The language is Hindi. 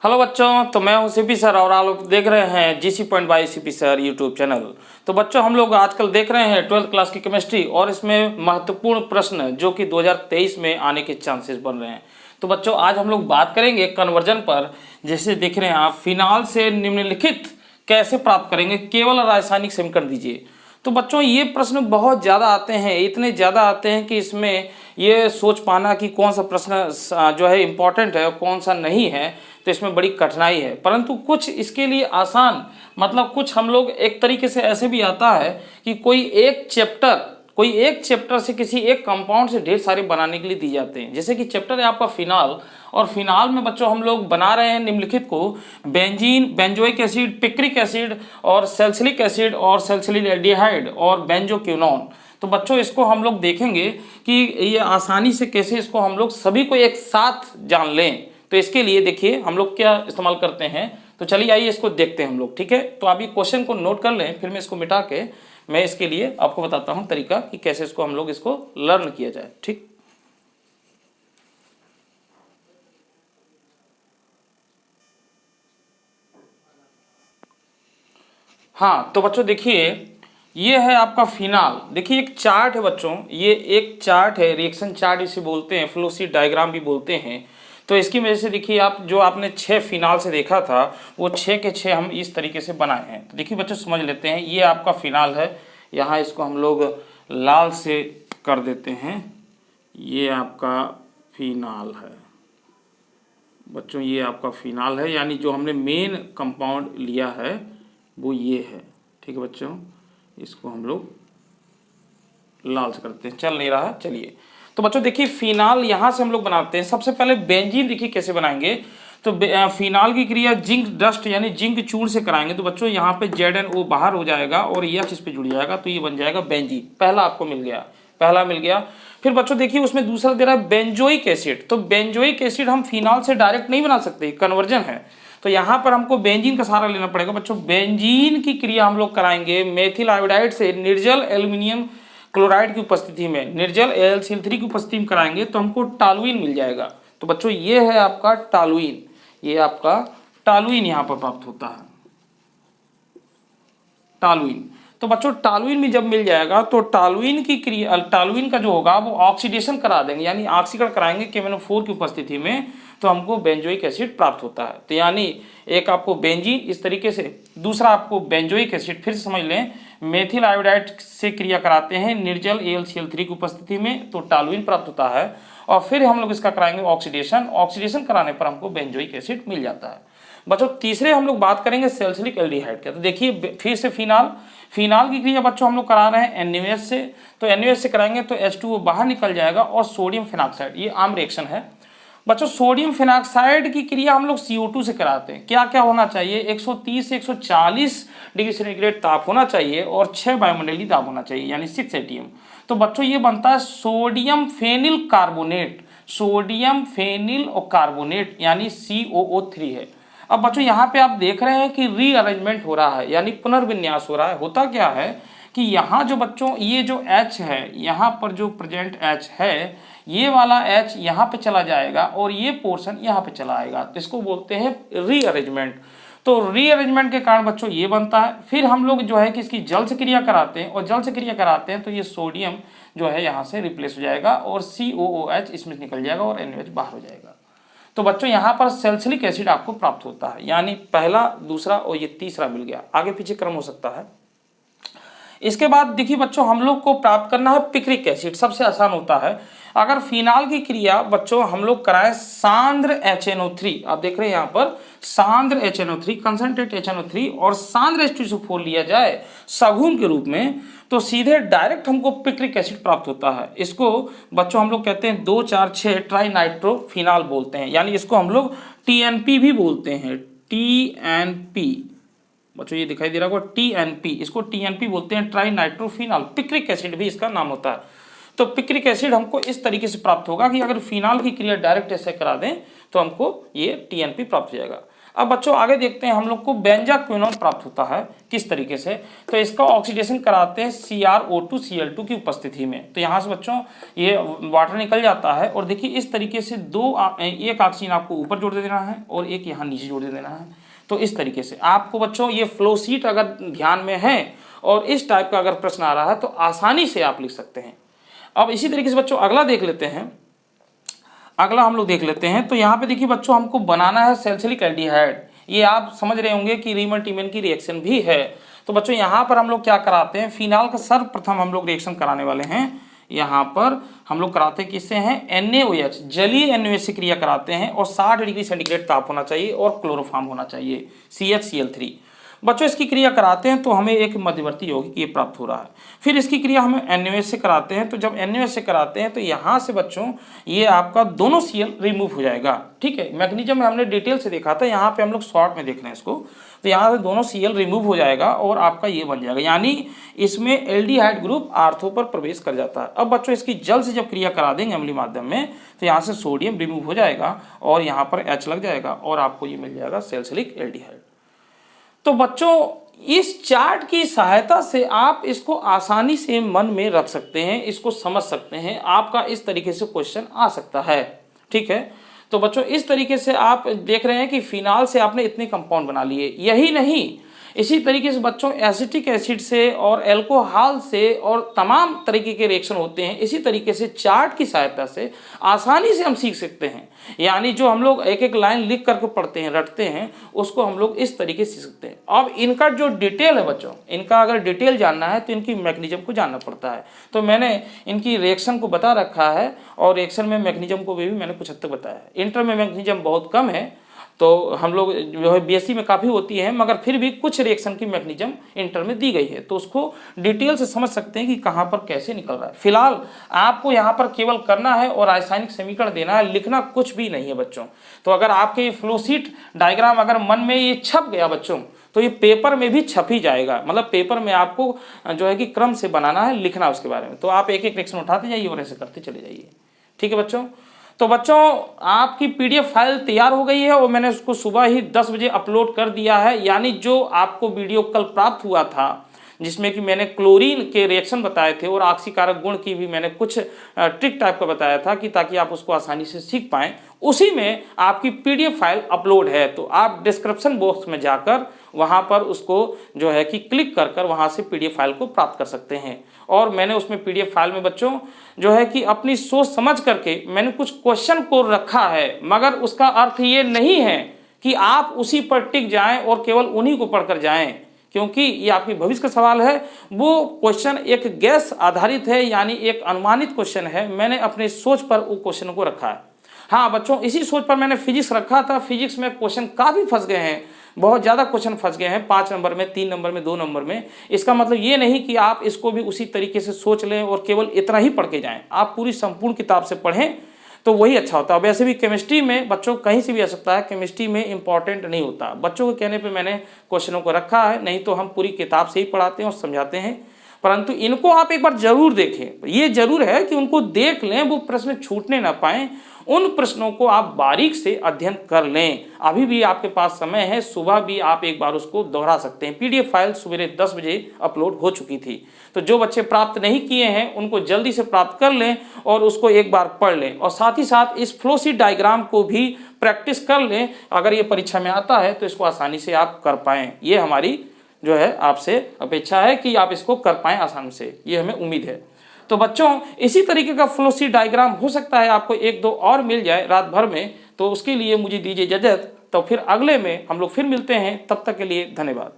हेलो बच्चों, तो मैं हूं सीपी सर और आप लोग देख रहे हैं GC point by CP sir YouTube channel. तो बच्चों, हम लोग आजकल देख रहे हैं 12th क्लास की केमिस्ट्री और इसमें महत्वपूर्ण प्रश्न जो कि 2023 में आने के चांसेस बन रहे हैं। तो बच्चों, आज हम लोग बात करेंगे कन्वर्जन पर। जैसे देख रहे हैं आप, फिनाल से निम्नलिखित कैसे प्राप्त करेंगे, केवल रासायनिक समीकरण दीजिए। तो बच्चों, ये प्रश्न बहुत ज़्यादा आते हैं, इतने ज़्यादा आते हैं कि इसमें ये सोच पाना कि कौन सा प्रश्न जो है इम्पोर्टेंट है और कौन सा नहीं है, तो इसमें बड़ी कठिनाई है। परंतु कुछ इसके लिए आसान, मतलब कुछ हम लोग एक तरीके से ऐसे भी आता है कि कोई एक चैप्टर से किसी एक कंपाउंड से ढेर सारे बनाने के लिए दी जाते हैं। जैसे कि चैप्टर है आपका फिनाल, और फिनाल में बच्चों हम लोग बना रहे हैं निम्नलिखित को: benzene, benzoic acid, picric acid और सैलिसिलिक एसिड और सैलिसिलिक एल्डिहाइड और बेंजोक्विनोन। तो बच्चों, इसको हम लोग देखेंगे कि ये आसानी से कैसे इसको हम लोग सभी को एक साथ जान लें। तो इसके लिए देखिए हम लोग क्या इस्तेमाल करते हैं। तो चलिए आइए इसको देखते हैं हम लोग, ठीक है। तो आप ये क्वेश्चन को नोट कर लें, फिर मैं इसको मिटा के मैं इसके लिए आपको बताता हूं तरीका कि कैसे इसको हम लोग इसको लर्न किया जाए, ठीक। हाँ, तो बच्चों देखिए, ये है आपका फिनाल। देखिए एक चार्ट है बच्चों, ये एक चार्ट है, रिएक्शन चार्ट इसे बोलते हैं, फ्लो शीट डायग्राम भी बोलते हैं। तो इसकी वजह से देखिए आप, जो आपने 6 फिनाल से देखा था, वो 6 के 6 हम इस तरीके से बनाए हैं। तो देखिए बच्चों, समझ लेते हैं। ये आपका फिनाल है, यहाँ इसको हम लोग लाल से कर देते हैं। ये आपका फिनाल है बच्चों, ये आपका फिनाल है, यानी जो हमने मेन कंपाउंड लिया है वो ये है, ठीक है बच्चों। इसको हम लोग लाल से करते हैं, चल नहीं रहा, चलिए। तो बच्चों देखिए, फिनाल यहाँ से हम लोग बनाते हैं। सबसे पहले बेंजीन देखिए कैसे बनाएंगे। तो फिनाल की क्रिया जिंक डस्ट यानी जिंक चूड़ से कराएंगे। तो बच्चों यहाँ पे ZnO बाहर हो जाएगा और H इस पे जुड़ जाएगा, तो ये बन जाएगा बेंजीन। पहला आपको मिल गया, पहला मिल गया। फिर बच्चों देखिए, उसमें दूसरा दे रहा है बेंजोइक एसिड। तो बेंजोइक एसिड हम फिनाल से डायरेक्ट नहीं बना सकते, कन्वर्जन है। तो यहाँ पर हमको बेंजीन का सहारा लेना पड़ेगा। बच्चों बेंजीन की क्रिया हम लोग कराएंगे मेथिल आयोडाइड से निर्जल एल्यूमिनियम क्लोराइड की उपस्थिति में, निर्जल AlCl3 की उपस्थिति में कराएंगे, तो हमको टॉलुइन मिल जाएगा। तो बच्चों ये है आपका टॉलुइन, ये आपका टॉलुइन यहाँ पर प्राप्त होता है, टॉलुइन। तो बच्चों टॉलुइन में जब मिल जाएगा तो टॉलुइन की क्रिया, टॉलुइन का जो होगा वो ऑक्सीडेशन करा देंगे, यानी ऑक्सीकरण कराएंगे KMnO4 की उपस्थिति में, तो हमको बेंजोइक एसिड प्राप्त होता है। तो यानी एक आपको बेंजीन इस तरीके से, दूसरा आपको बेंजोइक एसिड, फिर से समझ लें, मेथिल आयोडाइड से क्रिया कराते हैं निर्जल AlCl3 की उपस्थिति में, तो टॉलुइन प्राप्त होता है। और फिर हम लोग इसका कराएंगे ऑक्सीडेशन, ऑक्सीडेशन कराने पर हमको बेंजोइक एसिड मिल जाता है। बच्चों तीसरे हम लोग बात करेंगे सैलिसिलिक एल्डिहाइड का। तो देखिए फिर से फिनाल की क्रिया बच्चों हम लोग करा रहे हैं NaOH से। तो NaOH से कराएंगे तो H2O बाहर निकल जाएगा और सोडियम फिनॉक्साइड, ये आम रिएक्शन है। बच्चों सोडियम फिनॉक्साइड की क्रिया हम लोग CO2 से कराते हैं। क्या क्या होना चाहिए? 130 से 140 डिग्री सेंटीग्रेड ताप होना चाहिए और 6 वायुमंडलीय दाब होना चाहिए, यानी 6 ATM। तो बच्चों ये बनता है sodium phenyl carbonate, sodium phenyl और कार्बोनेट, यानी COO3 है। अब बच्चों यहाँ पे आप देख रहे हैं कि रीअरेंजमेंट हो रहा है, यानी पुनर्विन्यास हो रहा है। होता क्या है कि यहाँ जो बच्चों ये जो H है, यहाँ पर जो प्रेजेंट H है, ये वाला H यहाँ पे चला जाएगा और ये पोर्शन यहाँ पे चला आएगा, तो इसको बोलते हैं रीअरेंजमेंट। तो रीअरेंजमेंट के कारण बच्चों ये बनता है। फिर हम लोग जो है कि इसकी जल से क्रिया कराते हैं, और जल से क्रिया कराते हैं तो ये सोडियम जो है यहाँ से रिप्लेस हो जाएगा और COOH इसमें निकल जाएगा और NaOH बाहर हो जाएगा। तो बच्चों यहाँ पर सैलिसिलिक एसिड आपको प्राप्त होता है, यानी पहला, दूसरा और ये तीसरा मिल गया। आगे पीछे क्रम हो सकता है। इसके बाद देखिए बच्चों, हम लोग को प्राप्त करना है पिक्रिक एसिड, सबसे आसान होता है। अगर फिनाल की क्रिया बच्चों हम लोग कराएं सांद्र HNO3, आप देख रहे हैं यहाँ पर सांद्र HNO3, कंसंट्रेट HNO3 और सांद्र H2SO4 लिया जाए सघुम के रूप में, तो सीधे डायरेक्ट हमको पिक्रिक एसिड प्राप्त होता है। इसको बच्चों हम लोग कहते हैं 2,4,6 ट्राई नाइट्रोफिनाल बोलते हैं, यानी इसको हम लोग TNP भी बोलते हैं, TNP। बच्चों ये दिखाई दे रहा होगा TNP, इसको TNP बोलते हैं, ट्राई नाइट्रोफिनाल। पिक्रिक एसिड भी इसका नाम होता है। तो पिक्रिक एसिड हमको इस तरीके से प्राप्त होगा कि अगर फिनाल की क्रिया डायरेक्ट ऐसे करा दें तो हमको ये TNP प्राप्त हो जाएगा। अब बच्चों आगे देखते हैं हम लोग को बेंजाक्विनोन प्राप्त होता है किस तरीके से। तो इसका ऑक्सीडेशन कराते हैं CrO2Cl2 की उपस्थिति में। तो यहाँ से बच्चों ये वाटर निकल जाता है और देखिए इस तरीके से एक ऑक्सीजन आपको ऊपर जोड़ दे देना है और एक यहाँ नीचे जोड़ दे देना है। तो इस तरीके से आपको बच्चों ये फ्लो शीट अगर ध्यान में है और इस टाइप का अगर प्रश्न आ रहा है तो आसानी से आप लिख सकते हैं। अब इसी तरीके से बच्चों अगला देख लेते हैं, अगला हम लोग देख लेते हैं। तो यहाँ पे देखिए बच्चों हमको बनाना है सैलिसिलिक एल्डिहाइड। ये आप समझ रहे होंगे कि रीमन टीमन की रिएक्शन भी है। तो बच्चों यहाँ पर हम लोग क्या कराते हैं, फिनाल का सर्वप्रथम हम लोग रिएक्शन कराने वाले हैं। यहाँ पर हम लोग कराते हैं किससे हैं, NaOH जलीय NaOH से क्रिया कराते हैं और 60 डिग्री सेंटीग्रेड ताप होना चाहिए और क्लोरोफॉर्म होना चाहिए CHCl3। बच्चों इसकी क्रिया कराते हैं तो हमें एक मध्यवर्ती यौगिक ये प्राप्त हो रहा है। फिर इसकी क्रिया हमें NaOH से कराते हैं। तो जब NaOH से कराते हैं तो यहाँ से बच्चों ये आपका दोनों Cl रिमूव हो जाएगा। ठीक है, मैग्नीशियम में हमने डिटेल से देखा था, यहाँ पे हम लोग शॉर्ट में देख रहे हैं इसको। तो यहाँ से दोनों Cl रिमूव हो जाएगा और आपका ये बन जाएगा, यानी इसमें एल्डिहाइड ग्रुप आर्थो पर प्रवेश कर जाता है। अब बच्चों इसकी जल से जब क्रिया करा देंगे अम्लीय माध्यम में तो यहाँ से सोडियम रिमूव हो जाएगा और यहाँ पर H लग जाएगा और आपको ये मिल जाएगा सैलिसिलिक एल्डिहाइड। तो बच्चों इस चार्ट की सहायता से आप इसको आसानी से मन में रख सकते हैं, इसको समझ सकते हैं। आपका इस तरीके से क्वेश्चन आ सकता है। ठीक है, तो बच्चों इस तरीके से आप देख रहे हैं कि फिनाल से आपने इतने कंपाउंड बना लिए। यही नहीं, इसी तरीके से बच्चों एसिटिक एसिड से और एल्कोहल से और तमाम तरीके के रिएक्शन होते हैं। इसी तरीके से चार्ट की सहायता से आसानी से हम सीख सकते हैं। यानी जो हम लोग एक एक लाइन लिख करके पढ़ते हैं, रटते हैं, उसको हम लोग इस तरीके से सीख सकते हैं। अब इनका जो डिटेल है बच्चों, इनका अगर डिटेल जानना है तो इनकी मैकेनिज्म को जानना पड़ता है। तो मैंने इनकी रिएक्शन को बता रखा है और रिएक्शन में मैकेनिज्म को भी मैंने कुछ हद तक बताया है। इंटर में मैकेनिज्म बहुत कम है, तो हम लोग जो है BSc में काफ़ी होती है, मगर फिर भी कुछ रिएक्शन की मैकेनिज्म इंटर में दी गई है, तो उसको डिटेल से समझ सकते हैं कि कहाँ पर कैसे निकल रहा है। फिलहाल आपको यहाँ पर केवल करना है और रासायनिक समीकरण देना है, लिखना कुछ भी नहीं है बच्चों। तो अगर आपके ये फ्लोशीट डायग्राम अगर मन में ये छप गया बच्चों तो ये पेपर में भी छप ही जाएगा। मतलब पेपर में आपको जो है कि क्रम से बनाना है, लिखना उसके बारे में। तो आप एक एक रिएक्शन उठाते जाइए और ऐसे करते चले जाइए। ठीक है बच्चों, तो बच्चों आपकी PDF फाइल तैयार हो गई है और मैंने उसको सुबह ही 10 बजे अपलोड कर दिया है। यानी जो आपको वीडियो कल प्राप्त हुआ था जिसमें कि मैंने क्लोरीन के रिएक्शन बताए थे और ऑक्सीकारक गुण की भी मैंने कुछ ट्रिक टाइप का बताया था कि ताकि आप उसको आसानी से सीख पाएँ, उसी में आपकी PDF फाइल अपलोड है। तो आप डिस्क्रिप्शन बॉक्स में जाकर वहाँ पर उसको जो है कि क्लिक कर कर वहाँ से PDF फाइल को प्राप्त कर सकते हैं। और मैंने उसमें PDF फाइल में बच्चों जो है कि अपनी सोच समझ करके मैंने कुछ क्वेश्चन को रखा है, मगर उसका अर्थ ये नहीं है कि आप उसी पर टिक जाएं और केवल उन्हीं को पढ़कर जाएं, क्योंकि ये आपकी भविष्य का सवाल है। वो क्वेश्चन एक गैस आधारित है, यानी एक अनुमानित क्वेश्चन है। मैंने अपने सोच पर वो क्वेश्चन को रखा है। हाँ बच्चों, इसी सोच पर मैंने फिजिक्स रखा था। फिजिक्स में क्वेश्चन काफ़ी फंस गए हैं, बहुत ज़्यादा क्वेश्चन फंस गए हैं, 5 नंबर में, 3 नंबर में, 2 नंबर में। इसका मतलब ये नहीं कि आप इसको भी उसी तरीके से सोच लें और केवल इतना ही पढ़ के जाएं। आप पूरी संपूर्ण किताब से पढ़ें तो वही अच्छा होता है। वैसे भी केमिस्ट्री में बच्चों कहीं से भी आ सकता है, केमिस्ट्री में इंपॉर्टेंट नहीं होता। बच्चों के कहने पे मैंने क्वेश्चनों को रखा है, नहीं तो हम पूरी किताब से ही पढ़ाते हैं और समझाते हैं। परंतु इनको आप एक बार जरूर देखें। ये जरूर है कि उनको देख लें, वो प्रश्न छूटने ना पाएं। उन प्रश्नों को आप बारीक से अध्ययन कर लें। अभी भी आपके पास समय है, सुबह भी आप एक बार उसको दोहरा सकते हैं। PDF फाइल सवेरे 10 बजे अपलोड हो चुकी थी। तो जो बच्चे प्राप्त नहीं किए हैं उनको जल्दी से प्राप्त कर लें और उसको एक बार पढ़ लें, और साथ ही साथ इस फ्लोशीट डायग्राम को भी प्रैक्टिस कर लें। अगर ये परीक्षा में आता है तो इसको आसानी से आप कर पाएँ। ये हमारी जो है आपसे अपेक्षा है कि आप इसको कर पाएँ आसानी से, ये हमें उम्मीद है। तो बच्चों इसी तरीके का फ्लोशीट डायग्राम हो सकता है आपको 1-2 और मिल जाए रात भर में, तो उसके लिए मुझे दीजिए इजाजत। तो फिर अगले में हम लोग फिर मिलते हैं, तब तक के लिए धन्यवाद।